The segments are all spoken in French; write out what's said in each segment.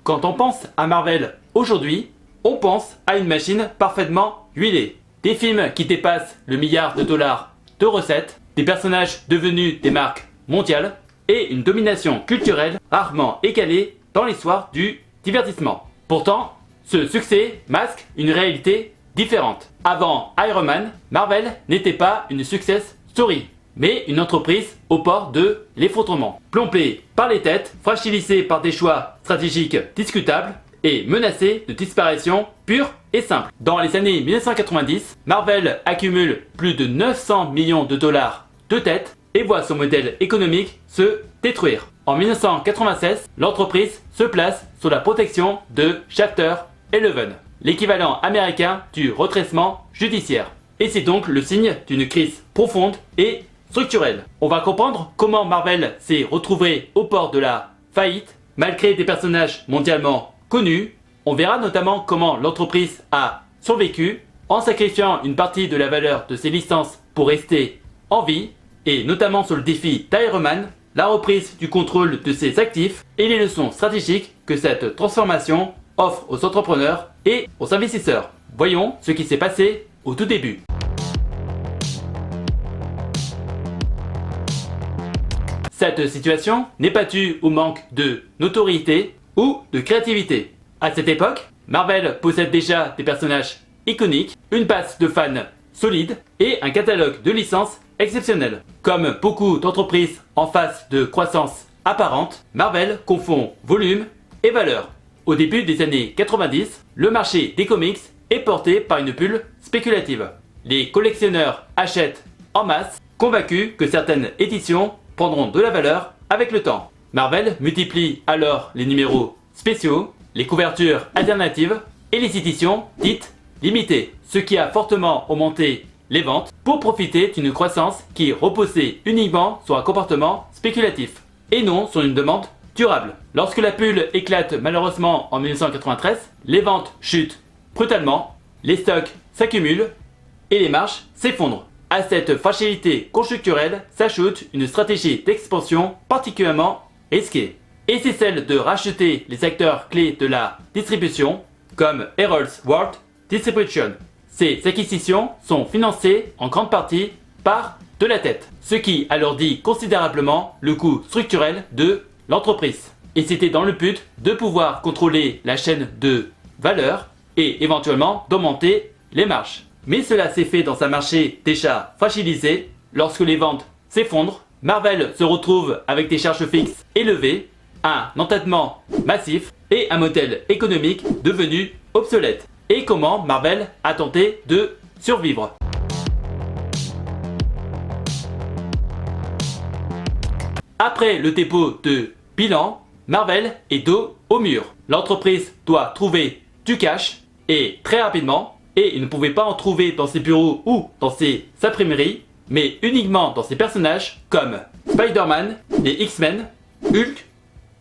Quand on pense à Marvel aujourd'hui, on pense à une machine parfaitement huilée. Des films qui dépassent le milliard de dollars de recettes, des personnages devenus des marques mondiales et une domination culturelle rarement égalée dans l'histoire du divertissement. Pourtant, ce succès masque une réalité différente. Avant Iron Man, Marvel n'était pas une success story, mais une entreprise au port de l'effondrement. Plombée par les têtes, fragilisée par des choix stratégiques discutables et menacée de disparition pure et simple. Dans les années 1990, Marvel accumule plus de 900 millions de dollars de dettes et voit son modèle économique se détruire. En 1996, l'entreprise se place sous la protection de Chapter 11, l'équivalent américain du redressement judiciaire. Et c'est donc le signe d'une crise profonde et structurelle. On va comprendre comment Marvel s'est retrouvé au bord de la faillite, malgré des personnages mondialement connus. On verra notamment comment l'entreprise a survécu en sacrifiant une partie de la valeur de ses licences pour rester en vie, et notamment sur le défi d'Iron Man, la reprise du contrôle de ses actifs et les leçons stratégiques que cette transformation offre aux entrepreneurs et aux investisseurs. Voyons ce qui s'est passé au tout début. Cette situation n'est pas due au manque de notoriété ou de créativité. À cette époque, Marvel possède déjà des personnages iconiques, une base de fans solide et un catalogue de licences exceptionnel. Comme beaucoup d'entreprises en phase de croissance apparente, Marvel confond volume et valeur. Au début des années 90, le marché des comics est porté par une bulle spéculative. Les collectionneurs achètent en masse, convaincus que certaines éditions prendront de la valeur avec le temps. Marvel multiplie alors les numéros spéciaux, les couvertures alternatives et les éditions dites limitées, ce qui a fortement augmenté les ventes pour profiter d'une croissance qui reposait uniquement sur un comportement spéculatif et non sur une demande durable. Lorsque la bulle éclate malheureusement en 1993, les ventes chutent brutalement, les stocks s'accumulent et les marges s'effondrent. À cette fragilité conjoncturelle s'ajoute une stratégie d'expansion particulièrement risquée. Et c'est celle de racheter les acteurs clés de la distribution comme Errol's World Distribution. Ces acquisitions sont financées en grande partie par de la dette, ce qui alourdit considérablement le coût structurel de l'entreprise. Et c'était dans le but de pouvoir contrôler la chaîne de valeur et éventuellement d'augmenter les marges. Mais cela s'est fait dans un marché déjà fragilisé. Lorsque les ventes s'effondrent, Marvel se retrouve avec des charges fixes élevées, un endettement massif et un modèle économique devenu obsolète. Et comment Marvel a tenté de survivre. Après le dépôt de bilan, Marvel est dos au mur. L'entreprise doit trouver du cash et très rapidement, et il ne pouvait pas en trouver dans ses bureaux ou dans ses imprimeries, mais uniquement dans ses personnages comme Spider-Man, les X-Men, Hulk,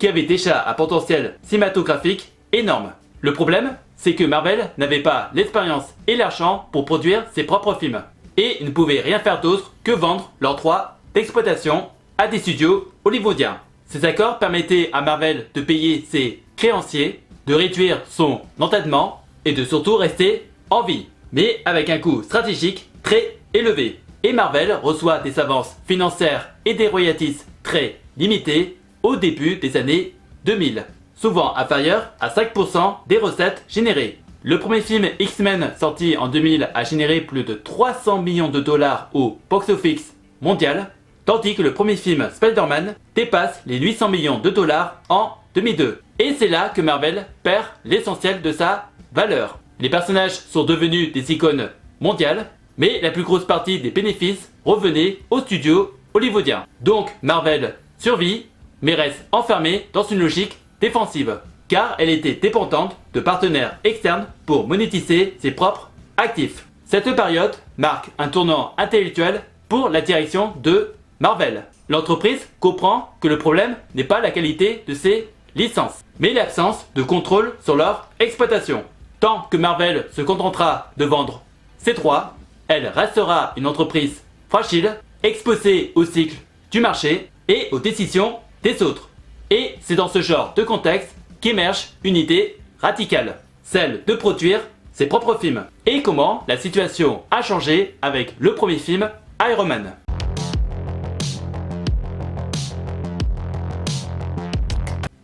qui avaient déjà un potentiel cinématographique énorme. Le problème, c'est que Marvel n'avait pas l'expérience et l'argent pour produire ses propres films. Et ils ne pouvaient rien faire d'autre que vendre leurs droits d'exploitation à des studios hollywoodiens. Ces accords permettaient à Marvel de payer ses créanciers, de réduire son endettement et de surtout rester en vie, mais avec un coût stratégique très élevé. Et Marvel reçoit des avances financières et des royalties très limitées au début des années 2000. Souvent inférieur à 5% des recettes générées. Le premier film X-Men sorti en 2000 a généré plus de 300 millions de dollars au box-office mondial, tandis que le premier film Spider-Man dépasse les 800 millions de dollars en 2002. Et c'est là que Marvel perd l'essentiel de sa valeur. Les personnages sont devenus des icônes mondiales, mais la plus grosse partie des bénéfices revenait aux studios hollywoodiens. Donc Marvel survit, mais reste enfermée dans une logique défensive, car elle était dépendante de partenaires externes pour monétiser ses propres actifs. Cette période marque un tournant intellectuel pour la direction de Marvel. L'entreprise comprend que le problème n'est pas la qualité de ses licences, mais l'absence de contrôle sur leur exploitation. Tant que Marvel se contentera de vendre ses droits, elle restera une entreprise fragile, exposée au cycle du marché et aux décisions des autres. Et c'est dans ce genre de contexte qu'émerge une idée radicale, celle de produire ses propres films. Et comment la situation a changé avec le premier film Iron Man.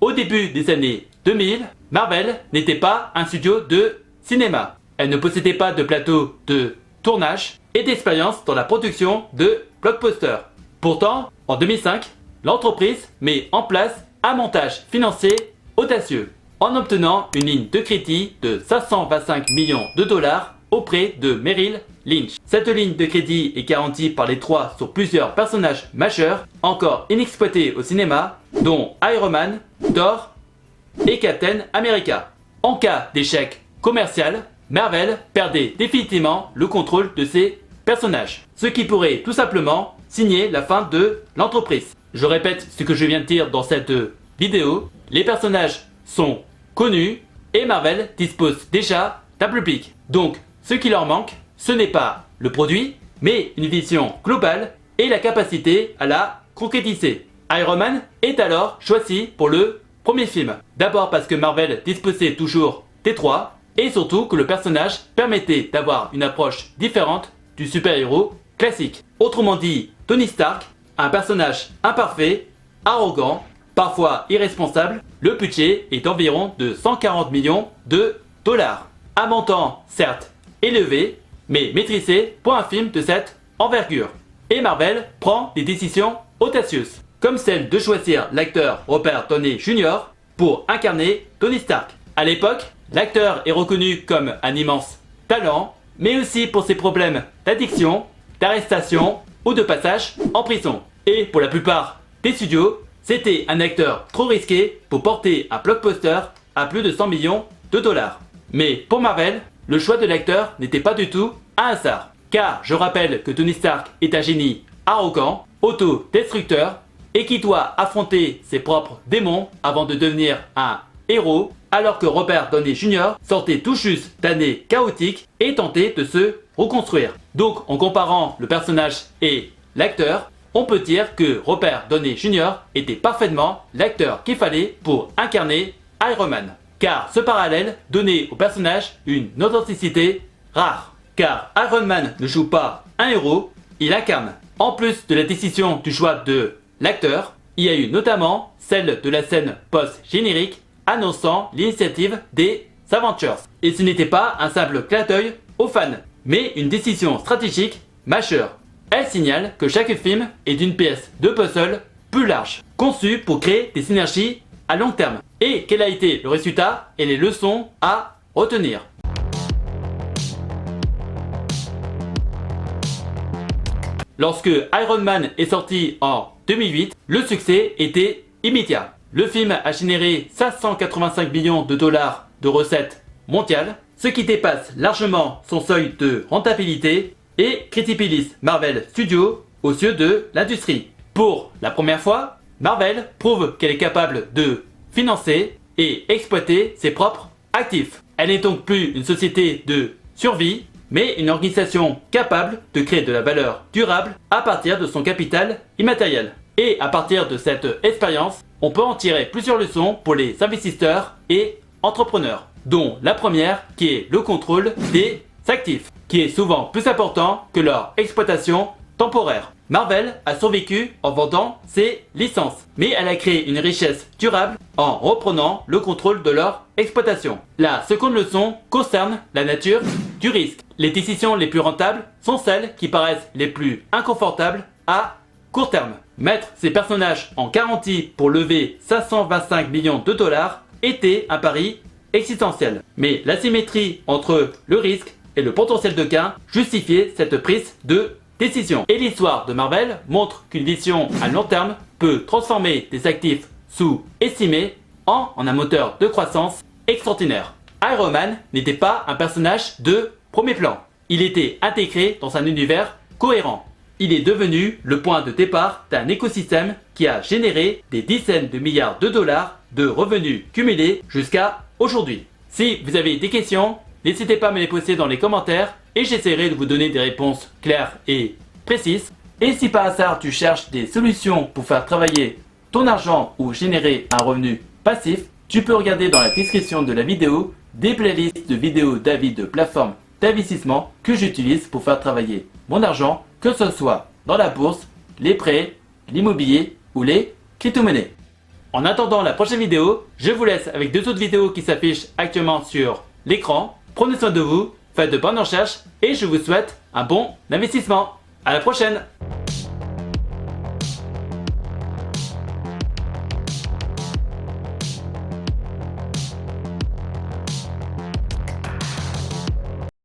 Au début des années 2000, Marvel n'était pas un studio de cinéma. Elle ne possédait pas de plateau de tournage et d'expérience dans la production de blockbusters. Pourtant, en 2005, l'entreprise met en place un montage financier audacieux, en obtenant une ligne de crédit de 525 millions de dollars auprès de Merrill Lynch. Cette ligne de crédit est garantie par les droits sur plusieurs personnages majeurs encore inexploités au cinéma, dont Iron Man, Thor et Captain America. En cas d'échec commercial, Marvel perdait définitivement le contrôle de ses personnages, ce qui pourrait tout simplement signer la fin de l'entreprise. Je répète ce que je viens de dire dans cette vidéo, les personnages sont connus et Marvel dispose déjà d'un public. Donc, ce qui leur manque, ce n'est pas le produit, mais une vision globale et la capacité à la concrétiser. Iron Man est alors choisi pour le premier film. D'abord parce que Marvel disposait toujours des droits et surtout que le personnage permettait d'avoir une approche différente du super-héros classique. Autrement dit, Tony Stark, un personnage imparfait, arrogant, parfois irresponsable, le budget est d'environ de 140 millions de dollars. Un montant certes élevé, mais maîtrisé pour un film de cette envergure. Et Marvel prend des décisions audacieuses, comme celle de choisir l'acteur Robert Downey Jr. pour incarner Tony Stark. À l'époque, l'acteur est reconnu comme un immense talent, mais aussi pour ses problèmes d'addiction, d'arrestation ou de passage en prison. Et pour la plupart des studios, c'était un acteur trop risqué pour porter un blockbuster à plus de 100 millions de dollars. Mais pour Marvel, le choix de l'acteur n'était pas du tout un hasard. Car je rappelle que Tony Stark est un génie arrogant, autodestructeur et qui doit affronter ses propres démons avant de devenir un héros, alors que Robert Downey Jr. sortait tout juste d'années chaotiques et tentait de se reconstruire. Donc en comparant le personnage et l'acteur, on peut dire que Robert Downey Jr. était parfaitement l'acteur qu'il fallait pour incarner Iron Man. Car ce parallèle donnait au personnage une authenticité rare. Car Iron Man ne joue pas un héros, il incarne. En plus de la décision du choix de l'acteur, il y a eu notamment celle de la scène post-générique annonçant l'initiative des Avengers. Et ce n'était pas un simple clin d'œil aux fans, mais une décision stratégique majeure. Elle signale que chaque film est d'une pièce de puzzle plus large, conçue pour créer des synergies à long terme. Et quel a été le résultat et les leçons à retenir. Lorsque Iron Man est sorti en 2008, le succès était immédiat. Le film a généré 585 millions de dollars de recettes mondiales, ce qui dépasse largement son seuil de rentabilité et crédibilise Marvel Studios aux yeux de l'industrie. Pour la première fois, Marvel prouve qu'elle est capable de financer et exploiter ses propres actifs. Elle n'est donc plus une société de survie, mais une organisation capable de créer de la valeur durable à partir de son capital immatériel. Et à partir de cette expérience, on peut en tirer plusieurs leçons pour les investisseurs et entrepreneurs, dont la première qui est le contrôle des actifs, qui est souvent plus important que leur exploitation temporaire. Marvel a survécu en vendant ses licences, mais elle a créé une richesse durable en reprenant le contrôle de leur exploitation. La seconde leçon concerne la nature du risque. Les décisions les plus rentables sont celles qui paraissent les plus inconfortables à court terme. Mettre ces personnages en garantie pour lever 525 millions de dollars était un pari existentiel. Mais l'asymétrie entre le risque et le potentiel de gain justifiait cette prise de décision. Et l'histoire de Marvel montre qu'une vision à long terme peut transformer des actifs sous-estimés en un moteur de croissance extraordinaire. Iron Man n'était pas un personnage de premier plan. Il était intégré dans un univers cohérent. Il est devenu le point de départ d'un écosystème qui a généré des dizaines de milliards de dollars de revenus cumulés jusqu'à aujourd'hui. Si vous avez des questions, n'hésitez pas à me les poster dans les commentaires et j'essaierai de vous donner des réponses claires et précises. Et si par hasard tu cherches des solutions pour faire travailler ton argent ou générer un revenu passif, Tu peux regarder dans la description de la vidéo des playlists de vidéos d'avis de plateformes d'investissement que j'utilise pour faire travailler mon argent, que ce soit dans la bourse, les prêts, l'immobilier ou les crypto-monnaies. En attendant la prochaine vidéo, je vous laisse avec 2 autres vidéos qui s'affichent actuellement sur l'écran. Prenez soin de vous, faites de bonnes recherches et je vous souhaite un bon investissement. À la prochaine!